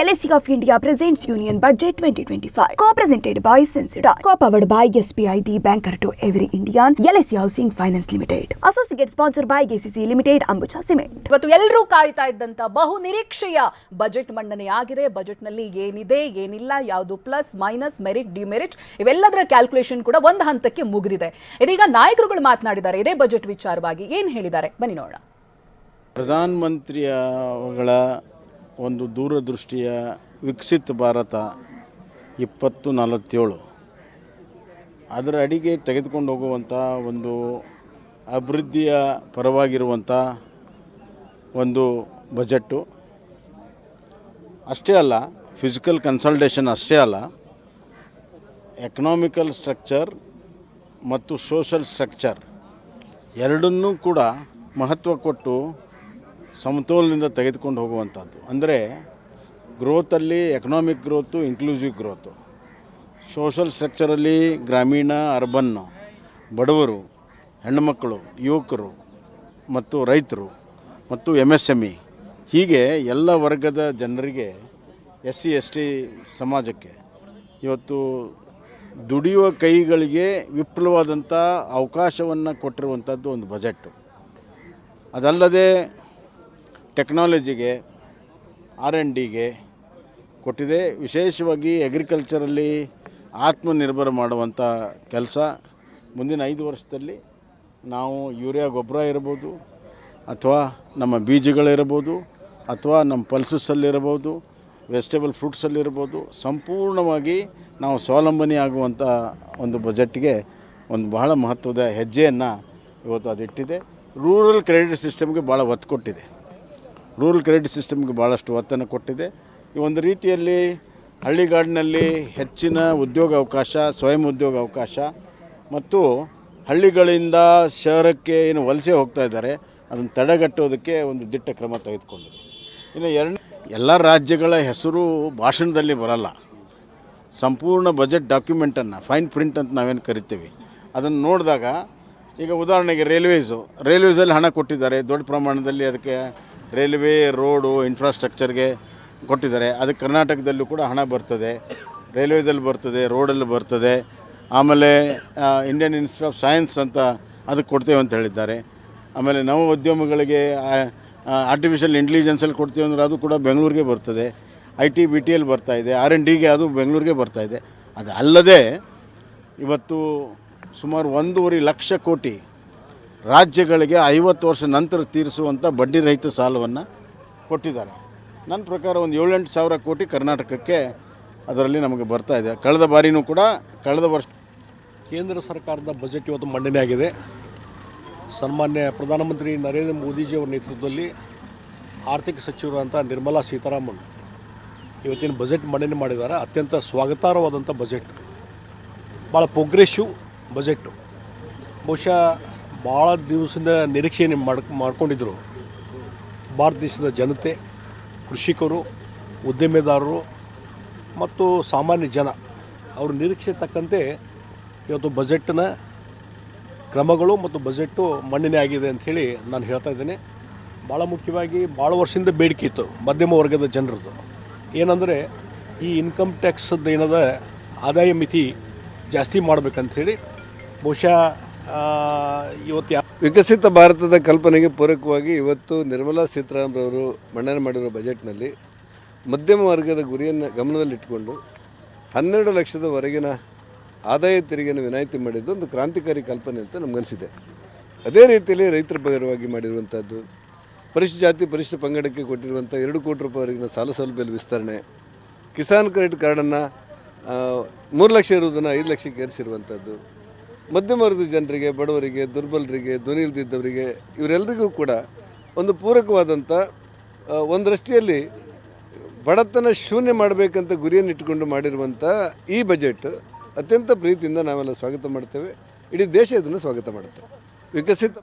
LIC of India presents Union Budget 2025. Co-presented by Sensodyne. Co-powered by SBI, the banker to every Indian. LIC Housing Finance Limited. Associate sponsored by KCC Limited, Ambuja Cement. ಇವತ್ತು ಎಲ್ಲರೂ ಕಾಯ್ತಾ ಇದ್ದಂತ ಬಹು ನಿರೀಕ್ಷೆಯ budget ಮಂಡನೆಯಾಗಿದೆ. ಬಜೆಟ್ನಲ್ಲಿ ಏನಿದೆ ಏನಿಲ್ಲ, ಯಾವುದು ಪ್ಲಸ್ ಮೈನಸ್ ಮೆರಿಟ್ ಡಿಮೆರಿಟ್ ಇವೆಲ್ಲದರ ಕ್ಯಾಲ್ಕುಲೇಷನ್ ಕೂಡ ಒಂದು ಹಂತಕ್ಕೆ ಮುಗಿದಿದೆ. ಇದೀಗ ನಾಯಕರುಗಳು ಮಾತನಾಡಿದ್ದಾರೆ ಇದೇ ಬಜೆಟ್ ವಿಚಾರವಾಗಿ. ಏನು ಹೇಳಿದ್ದಾರೆ ಬನ್ನಿ ನೋಡೋಣ. ಪ್ರಧಾನಮಂತ್ರಿಗಳ ಒಂದು ದೂರದೃಷ್ಟಿಯ ವಿಕಸಿತ ಭಾರತ 2047 ಅದರ ಅಡಿಗೆ ತೆಗೆದುಕೊಂಡು ಹೋಗುವಂಥ ಒಂದು ಅಭಿವೃದ್ಧಿಯ ಪರವಾಗಿರುವಂಥ ಒಂದು ಬಜೆಟ್ಟು ಅಷ್ಟೇ ಅಲ್ಲ, ಫಿಸಿಕಲ್ ಕನ್ಸಲ್ಟೇಷನ್ ಅಷ್ಟೇ ಅಲ್ಲ, ಎಕನಾಮಿಕಲ್ ಸ್ಟ್ರಕ್ಚರ್ ಮತ್ತು ಸೋಷಲ್ ಸ್ಟ್ರಕ್ಚರ್ ಎರಡನ್ನೂ ಕೂಡ ಮಹತ್ವ ಕೊಟ್ಟು ಸಮತೋಲನದಿಂದ ತೆಗೆದುಕೊಂಡು ಹೋಗುವಂಥದ್ದು. ಅಂದರೆ ಗ್ರೋತಲ್ಲಿ economic growth, inclusive growth, social ಸ್ಟ್ರಕ್ಚರಲ್ಲಿ ಗ್ರಾಮೀಣ, ಅರ್ಬನ್ನು, ಬಡವರು, ಹೆಣ್ಣುಮಕ್ಕಳು, ಯುವಕರು ಮತ್ತು ರೈತರು ಮತ್ತು MSME ಹೀಗೆ ಎಲ್ಲ ವರ್ಗದ ಜನರಿಗೆ, SC ST ಸಮಾಜಕ್ಕೆ ಇವತ್ತು ದುಡಿಯುವ ಕೈಗಳಿಗೆ ವಿಪುಲವಾದಂಥ ಅವಕಾಶವನ್ನು ಕೊಟ್ಟಿರುವಂಥದ್ದು ಒಂದು ಬಜೆಟ್ಟು. ಅದಲ್ಲದೆ ಟೆಕ್ನಾಲಜಿಗೆ, R&Dಗೆ ಕೊಟ್ಟಿದೆ. ವಿಶೇಷವಾಗಿ ಅಗ್ರಿಕಲ್ಚರಲ್ಲಿ ಆತ್ಮನಿರ್ಭರ ಮಾಡುವಂಥ ಕೆಲಸ ಮುಂದಿನ 5 ವರ್ಷದಲ್ಲಿ ನಾವು ಯೂರಿಯಾ ಗೊಬ್ಬರ ಇರ್ಬೋದು, ಅಥವಾ ನಮ್ಮ ಬೀಜಗಳಿರ್ಬೋದು, ಅಥವಾ ನಮ್ಮ ಪಲ್ಸಸ್ಸಲ್ಲಿರ್ಬೋದು, ವೆಜಿಟೇಬಲ್ ಫ್ರೂಟ್ಸಲ್ಲಿರ್ಬೋದು, ಸಂಪೂರ್ಣವಾಗಿ ನಾವು ಸ್ವಾವಲಂಬನೆ ಆಗುವಂಥ ಒಂದು ಬಜೆಟ್ಗೆ ಒಂದು ಬಹಳ ಮಹತ್ವದ ಹೆಜ್ಜೆಯನ್ನು ಇವತ್ತು ಅದಿಟ್ಟಿದೆ. ರೂರಲ್ ಕ್ರೆಡಿಟ್ ಸಿಸ್ಟಮ್ಗೆ ಭಾಳ ಒತ್ತು ಕೊಟ್ಟಿದೆ. ರೂರಲ್ ಕ್ರೆಡಿಟ್ ಸಿಸ್ಟಮ್ಗೆ ಭಾಳಷ್ಟು ಒತ್ತನ್ನು ಕೊಟ್ಟಿದೆ. ಈ ಒಂದು ರೀತಿಯಲ್ಲಿ ಹಳ್ಳಿಗಾಡಿನಲ್ಲಿ ಹೆಚ್ಚಿನ ಉದ್ಯೋಗ ಅವಕಾಶ, ಸ್ವಯಂ ಉದ್ಯೋಗ ಅವಕಾಶ ಮತ್ತು ಹಳ್ಳಿಗಳಿಂದ ಶಹರಕ್ಕೆ ಏನು ವಲಸೆ ಹೋಗ್ತಾ ಇದ್ದಾರೆ ಅದನ್ನು ತಡೆಗಟ್ಟೋದಕ್ಕೆ ಒಂದು ದಿಟ್ಟ ಕ್ರಮ ತೆಗೆದುಕೊಂಡಿದೆ. ಇನ್ನು ಎಲ್ಲ ರಾಜ್ಯಗಳ ಹೆಸರು ಭಾಷಣದಲ್ಲಿ ಬರಲ್ಲ. ಸಂಪೂರ್ಣ ಬಜೆಟ್ ಡಾಕ್ಯುಮೆಂಟನ್ನು, ಫೈನ್ ಪ್ರಿಂಟ್ ಅಂತ ನಾವೇನು ಕರಿತೀವಿ, ಅದನ್ನು ನೋಡಿದಾಗ ಈಗ ಉದಾಹರಣೆಗೆ ರೈಲ್ವೇಸಲ್ಲಿ ಹಣ ಕೊಟ್ಟಿದ್ದಾರೆ ದೊಡ್ಡ ಪ್ರಮಾಣದಲ್ಲಿ. ಅದಕ್ಕೆ ರೈಲ್ವೆ, ರೋಡು, ಇನ್ಫ್ರಾಸ್ಟ್ರಕ್ಚರ್ಗೆ ಕೊಟ್ಟಿದ್ದಾರೆ. ಅದಕ್ಕೆ ಕರ್ನಾಟಕದಲ್ಲೂ ಕೂಡ ಹಣ ಬರ್ತದೆ, ರೈಲ್ವೇದಲ್ಲಿ ಬರ್ತದೆ, ರೋಡಲ್ಲಿ ಬರ್ತದೆ. ಆಮೇಲೆ ಇಂಡಿಯನ್ ಇನ್ಸ್ಟಿಟ್ಯೂಟ್ ಆಫ್ ಸೈನ್ಸ್ ಅಂತ ಅದಕ್ಕೆ ಕೊಡ್ತೇವೆ ಅಂತ ಹೇಳಿದ್ದಾರೆ. ಆಮೇಲೆ ನವ ಉದ್ಯಮಗಳಿಗೆ ಆರ್ಟಿಫಿಷಿಯಲ್ ಇಂಟೆಲಿಜೆನ್ಸಲ್ಲಿ ಕೊಡ್ತೀವಿ ಅಂದರೆ ಅದು ಕೂಡ ಬೆಂಗಳೂರಿಗೆ ಬರ್ತದೆ. IT BTಯಲ್ಲಿ ಬರ್ತಾಯಿದೆ, R&Dಗೆ ಅದು ಬೆಂಗಳೂರಿಗೆ ಬರ್ತಾಯಿದೆ. ಅದು ಅಲ್ಲದೆ ಇವತ್ತು ಸುಮಾರು 1.5 ಲಕ್ಷ ಕೋಟಿ ರಾಜ್ಯಗಳಿಗೆ 50 ವರ್ಷ ನಂತರ ತೀರಿಸುವಂಥ ಬಡ್ಡಿ ರಹಿತ ಸಾಲವನ್ನು ಕೊಟ್ಟಿದ್ದಾರೆ. ನನ್ನ ಪ್ರಕಾರ ಒಂದು 7-8 ಸಾವಿರ ಕೋಟಿ ಕರ್ನಾಟಕಕ್ಕೆ ಅದರಲ್ಲಿ ನಮಗೆ ಬರ್ತಾಯಿದೆ. ಕಳೆದ ವರ್ಷ ಕೇಂದ್ರ ಸರ್ಕಾರದ ಬಜೆಟ್ ಇವತ್ತು ಮಂಡನೆ ಆಗಿದೆ. ಸನ್ಮಾನ್ಯ ಪ್ರಧಾನಮಂತ್ರಿ ನರೇಂದ್ರ ಮೋದಿಜಿಯವರ ನೇತೃತ್ವದಲ್ಲಿ ಆರ್ಥಿಕ ಸಚಿವರಾದಂಥ ನಿರ್ಮಲಾ ಸೀತಾರಾಮನ್ ಇವತ್ತಿನ ಬಜೆಟ್ ಮಂಡನೆ ಮಾಡಿದ್ದಾರೆ. ಅತ್ಯಂತ ಸ್ವಾಗತಾರ್ಹವಾದಂಥ ಬಜೆಟ್, ಭಾಳ ಪ್ರೋಗ್ರೆಸಿವ್ ಬಜೆಟ್ಟು. ಬಹುಶಃ ಭಾಳ ದಿವಸದ ನಿರೀಕ್ಷೆಯನ್ನು ಮಾಡ್ಕೊಂಡಿದ್ದರು ಭಾರತ ದೇಶದ ಜನತೆ, ಕೃಷಿಕರು, ಉದ್ಯಮೆದಾರರು ಮತ್ತು ಸಾಮಾನ್ಯ ಜನ. ಅವ್ರ ನಿರೀಕ್ಷೆ ತಕ್ಕಂತೆ ಇವತ್ತು ಬಜೆಟ್ನ ಕ್ರಮಗಳು ಮತ್ತು ಬಜೆಟ್ಟು ಮಂಡನೆ ಆಗಿದೆ ಅಂಥೇಳಿ ನಾನು ಹೇಳ್ತಾ ಇದ್ದೇನೆ. ಭಾಳ ಮುಖ್ಯವಾಗಿ ಭಾಳ ವರ್ಷದಿಂದ ಬೇಡಿಕೆ ಇತ್ತು ಮಧ್ಯಮ ವರ್ಗದ ಜನರದ್ದು. ಏನಂದರೆ ಈ ಇನ್ಕಮ್ ಟ್ಯಾಕ್ಸದ್ದು ಏನದ ಆದಾಯ ಮಿತಿ ಜಾಸ್ತಿ ಮಾಡಬೇಕಂಥೇಳಿ ಬಹುಶಃ ಇವತ್ತು ವಿಕಸಿತ ಭಾರತದ ಕಲ್ಪನೆಗೆ ಪೂರಕವಾಗಿ ಇವತ್ತು ನಿರ್ಮಲಾ ಸೀತಾರಾಮನ್ ಮಂಡನೆ ಮಾಡಿರುವ ಬಜೆಟ್ನಲ್ಲಿ ಮಧ್ಯಮ ವರ್ಗದ ಗುರಿಯನ್ನು ಗಮನದಲ್ಲಿಟ್ಟುಕೊಂಡು 12 ಲಕ್ಷದವರೆಗಿನ ಆದಾಯ ತೆರಿಗೆಯನ್ನು ವಿನಾಯಿತಿ ಮಾಡಿದ್ದು ಒಂದು ಕ್ರಾಂತಿಕಾರಿ ಕಲ್ಪನೆ ಅಂತ ನಮಗನಿಸಿದೆ. ಅದೇ ರೀತಿಯಲ್ಲಿ ರೈತರ ಪರವಾಗಿ ಮಾಡಿರುವಂಥದ್ದು, ಪರಿಶಿಷ್ಟ ಜಾತಿ ಪರಿಶಿಷ್ಟ ಪಂಗಡಕ್ಕೆ ಕೊಟ್ಟಿರುವಂಥ 2 ಕೋಟಿ ರೂಪಾಯಿವರೆಗಿನ ಸಾಲ ಸೌಲಭ್ಯದ ವಿಸ್ತರಣೆ, ಕಿಸಾನ್ ಕ್ರೆಡಿಟ್ ಕಾರ್ಡನ್ನು 3 ಲಕ್ಷ ಇರುವುದನ್ನು 5 ಲಕ್ಷಕ್ಕೆ ಏರಿಸಿರುವಂಥದ್ದು, ಮಧ್ಯಮ ವರ್ಗದ ಜನರಿಗೆ, ಬಡವರಿಗೆ, ದುರ್ಬಲರಿಗೆ, ಧ್ವನಿ ಇಲ್ಲದಿದ್ದವರಿಗೆ ಇವರೆಲ್ಲರಿಗೂ ಕೂಡ ಒಂದು ಪೂರಕವಾದಂಥ ಒಂದು ದೃಷ್ಟಿಯಲ್ಲಿ ಬಡತನ ಶೂನ್ಯ ಮಾಡಬೇಕಂತ ಗುರಿಯನ್ನು ಇಟ್ಟುಕೊಂಡು ಮಾಡಿರುವಂಥ ಈ ಬಜೆಟ್ ಅತ್ಯಂತ ಪ್ರೀತಿಯಿಂದ ನಾವೆಲ್ಲ ಸ್ವಾಗತ ಮಾಡ್ತೇವೆ. ಇಡೀ ದೇಶ ಇದನ್ನು ಸ್ವಾಗತ ಮಾಡುತ್ತೆ. ವಿಕಸಿತ